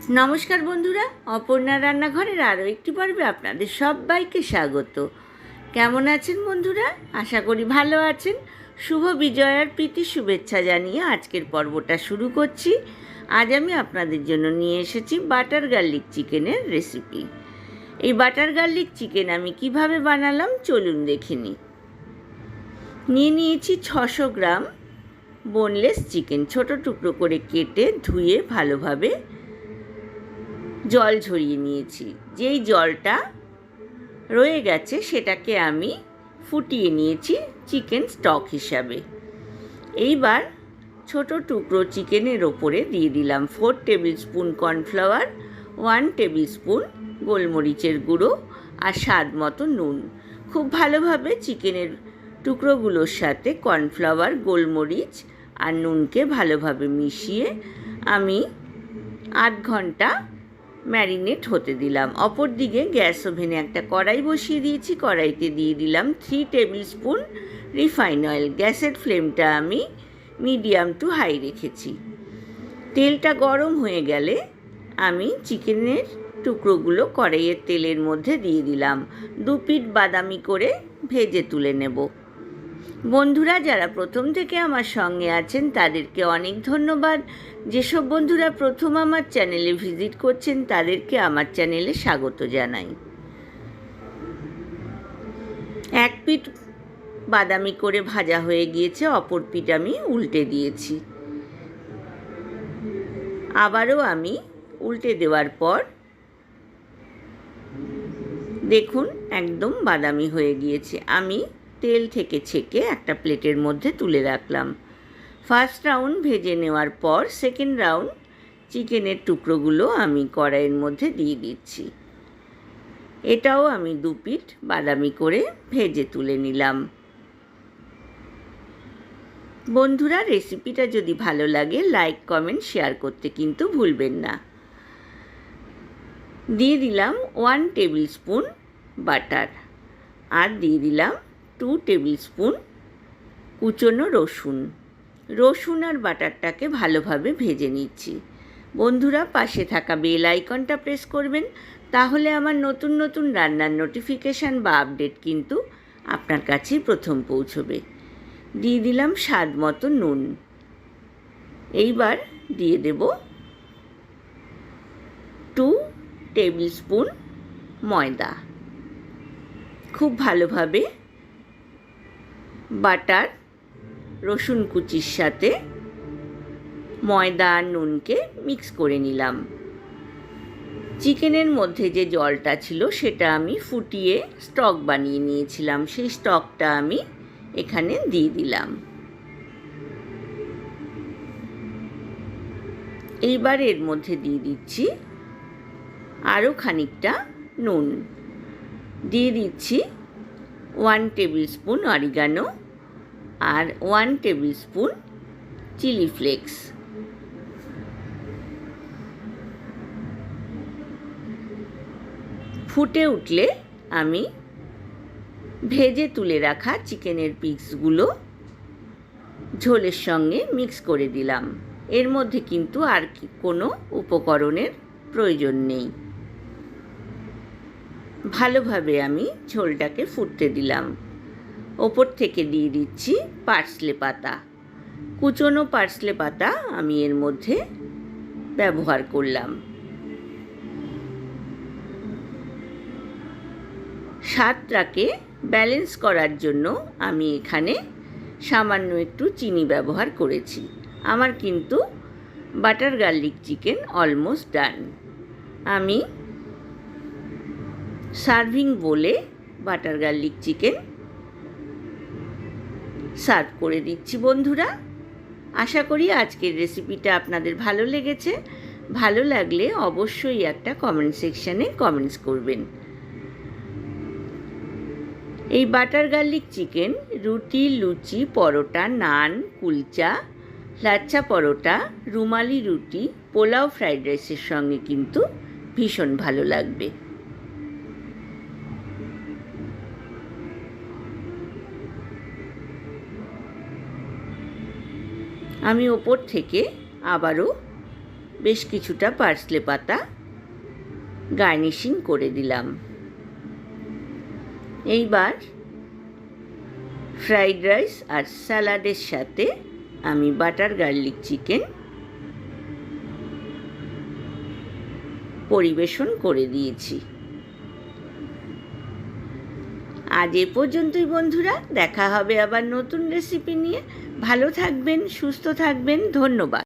নমস্কার বন্ধুরা, অপর্ণা রান্নাঘরের আরও একটি পর্বে আপনাদের সবাইকে স্বাগত। কেমন আছেন বন্ধুরা? আশা করি ভালো আছেন। শুভ বিজয়ার প্রীতি শুভেচ্ছা জানিয়ে আজকের পর্বটা শুরু করছি। আজ আমি আপনাদের জন্য নিয়ে এসেছি বাটার গার্লিক চিকেনের রেসিপি। এই বাটার গার্লিক চিকেন আমি কিভাবে বানালাম চলুন দেখে নিই। নিয়েছি 600 গ্রাম বোনলেস চিকেন, ছোট টুকরো করে কেটে ধুয়ে ভালোভাবে জল ঝরিয়ে নিয়েছি। যেই জলটা রয়ে গেছে সেটাকে আমি ফুটিয়ে নিয়েছি চিকেন স্টক হিসাবে। এইবার ছোট টুকরো চিকেনের ওপরে দিয়ে দিলাম 4 table spoon cornflour, 1 table spoon গোলমরিচের গুঁড়ো আর স্বাদ মতো নুন। খুব ভালোভাবে চিকেনের টুকরোগুলোর সাথে কর্নফ্লাওয়ার, গোলমরিচ আর নুনকে ভালোভাবে মিশিয়ে আমি 8 ঘন্টা ম্যারিনেট হতে দিলাম। অপরদিকে গ্যাস ওভেনে একটা কড়াই বসিয়ে দিয়েছি। কড়াইতে দিয়ে দিলাম 3 টেবিল স্পুন রিফাইন অয়েল। গ্যাসের ফ্লেমটা আমি মিডিয়াম টু হাই রেখেছি। তেলটা গরম হয়ে গেলে আমি চিকেনের টুকরোগুলো কড়াইয়ের তেলের মধ্যে দিয়ে দিলাম। 2 পিঠ বাদামি করে ভেজে তুলে নেব। বন্ধুরা যারা প্রথম থেকে আমার সঙ্গে আছেন তাদেরকে অনেক ধন্যবাদ। যেসব বন্ধুরা প্রথম আমার চ্যানেলে ভিজিট করছেন তাদেরকে আমার চ্যানেলে স্বাগত জানাই। 1 পিঠ বাদামি করে ভাজা হয়ে গিয়েছে, অপর পিঠ আমি উল্টে দিয়েছি। আবারও আমি উল্টে দেওয়ার পর দেখুন একদম বাদামি হয়ে গিয়েছে। আমি তেল থেকে ছেঁকে একটা প্লেটের মধ্যে তুলে রাখলাম। ফার্স্ট রাউন্ড ভেজে নেওয়ার পর সেকেন্ড রাউন্ড চিকেনের টুকরোগুলো আমি কড়াইয়ের মধ্যে দিয়ে দিচ্ছি। এটাও আমি 2 পিঠ বাদামি করে ভেজে তুলে নিলাম। বন্ধুরা রেসিপিটা যদি ভালো লাগে লাইক, কমেন্ট, শেয়ার করতে কিন্তু ভুলবেন না। দিয়ে দিলাম 1 টেবিল স্পুন বাটার আর দিয়ে দিলাম 2 টেবিল স্পুন কুচনো রসুন আর বাটারটাকে ভালোভাবে ভেজে নিচ্ছি। বন্ধুরা পাশে থাকা বেল আইকনটা প্রেস করবেন, তাহলে আমার নতুন নতুন রান্নার নোটিফিকেশান বা আপডেট কিন্তু আপনার কাছেই প্রথম পৌঁছবে। দিয়ে দিলাম স্বাদ মতো নুন। এইবার দিয়ে দেব 2 টেবিল স্পুন ময়দা। খুব ভালোভাবে বাটার, রসুন কুচির সাথে ময়দা আর নুনকে মিক্স করে নিলাম। চিকেনের মধ্যে যে জলটা ছিল সেটা আমি ফুটিয়ে স্টক বানিয়ে নিয়েছিলাম, সেই স্টকটা আমি এখানে দিয়ে দিলাম। এইবার এর মধ্যে দিয়ে দিচ্ছি আরও খানিকটা নুন। দিয়ে দিচ্ছি 1 টেবিল স্পুন অরিগানো আর 1 টেবিল স্পুন চিলি ফ্লেক্স। ফুটে উঠলে আমি ভেজে তুলে রাখা চিকেনের পিসগুলো ঝোলের সঙ্গে মিক্স করে দিলাম। এর মধ্যে কিন্তু আর কোনো উপকরণের প্রয়োজন নেই। ভালোভাবে আমি ঝোলটাকে ফুটতে দিলাম। ওপর থেকে দিয়ে দিচ্ছি পার্সলে পাতা। কুচনো পার্সলে পাতা আমি এর মধ্যে ব্যবহার করলাম। স্বাদটাকে ব্যালেন্স করার জন্য আমি এখানে সামান্য একটু চিনি ব্যবহার করেছি। আমার কিন্তু butter garlic chicken almost done. আমি সার্ভিং বোলে বাটার গার্লিক চিকেন সার্ভ করে দিচ্ছি। বন্ধুরা আশা করি আজকের রেসিপিটা আপনাদের ভালো লেগেছে। ভালো লাগলে অবশ্যই একটা কমেন্ট সেকশানে কমেন্টস করবেন। এই বাটার গার্লিক চিকেন রুটি, লুচি, পরোটা, নান, কুলচা, লাচ্ছা পরোটা, রুমালি রুটি, পোলাও, ফ্রাইড রাইসের সঙ্গে কিন্তু ভীষণ ভালো লাগবে। আমি ওপর থেকে আবারও বেশ কিছুটা পার্সলে পাতা গার্নিশিং করে দিলাম। এইবার ফ্রাইড রাইস আর স্যালাডের সাথে আমি বাটার গার্লিক চিকেন পরিবেশন করে দিয়েছি। আজ এ পর্যন্তই বন্ধুরা, দেখা হবে আবার নতুন রেসিপি নিয়ে। ভালো থাকবেন, সুস্থ থাকবেন, ধন্যবাদ।